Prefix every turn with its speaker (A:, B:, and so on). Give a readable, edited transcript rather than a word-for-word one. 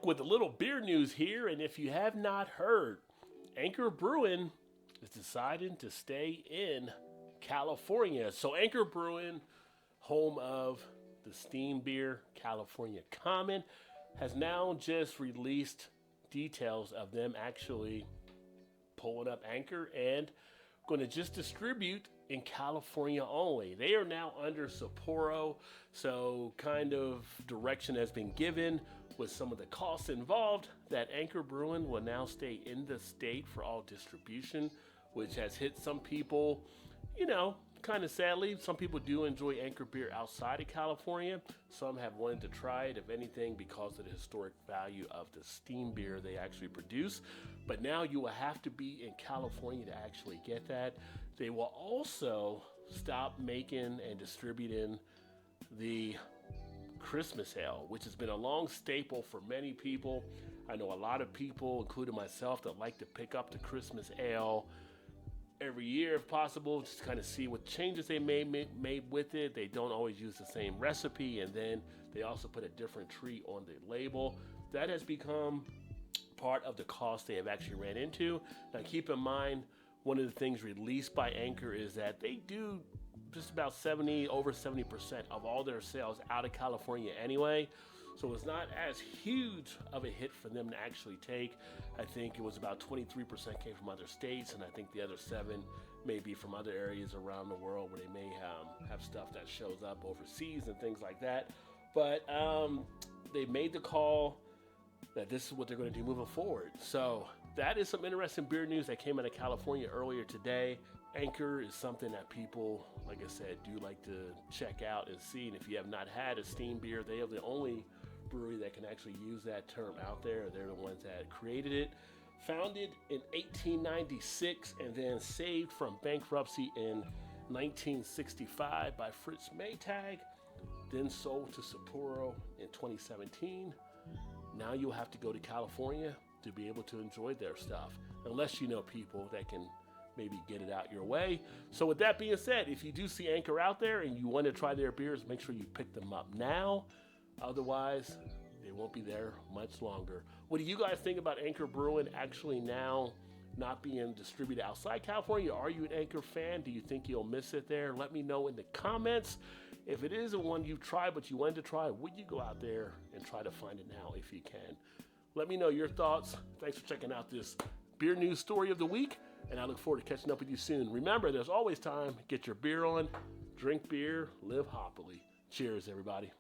A: back with a little beer news here, and if you have not heard, Anchor Brewing is deciding to stay in California. So Anchor Brewing, home of the steam beer California Common, has now just released details of them actually pulling up Anchor and going to just distribute in California only. They are now under Sapporo, so kind of direction has been given with some of the costs involved that Anchor Brewing will now stay in the state for all distribution, which has hit some people, kind of sadly. Some people do enjoy Anchor beer outside of California. Some have wanted to try it, if anything, because of the historic value of the steam beer they actually produce. But now you will have to be in California to actually get that. They will also stop making and distributing the Christmas ale, which has been a long staple for many people. I know a lot of people, including myself, that like to pick up the Christmas ale every year if possible, just kind of see what changes they made with it. They don't always use the same recipe, and then they also put a different tree on the label. That has become part of the cost they have actually ran into. Now keep in mind, one of the things released by Anchor is that they do just about over 70% of all their sales out of California anyway. So it's not as huge of a hit for them to actually take. I think it was about 23% came from other states, and I think the other 7 may be from other areas around the world where they may have stuff that shows up overseas and things like that. But they made the call that this is what they're going to do moving forward. So that is some interesting beer news that came out of California earlier today. Anchor is something that people, like I said, do like to check out and see. And if you have not had a steam beer, they are the only brewery that can actually use that term out there. They're the ones that created it. Founded in 1896 and then saved from bankruptcy in 1965 by Fritz Maytag, then sold to Sapporo in 2017. Now you'll have to go to California to be able to enjoy their stuff, unless you know people that can maybe get it out your way. So with that being said, if you do see Anchor out there and you want to try their beers, make sure you pick them up now. Otherwise, they won't be there much longer. What do you guys think about Anchor Brewing actually now not being distributed outside California? Are you an Anchor fan? Do you think you'll miss it there? Let me know in the comments. If it is the one you've tried but you wanted to try, would you go out there and try to find it now if you can? Let me know your thoughts. Thanks for checking out this beer news story of the week, and I look forward to catching up with you soon. Remember, there's always time. Get your beer on, drink beer, live hoppily. Cheers, everybody.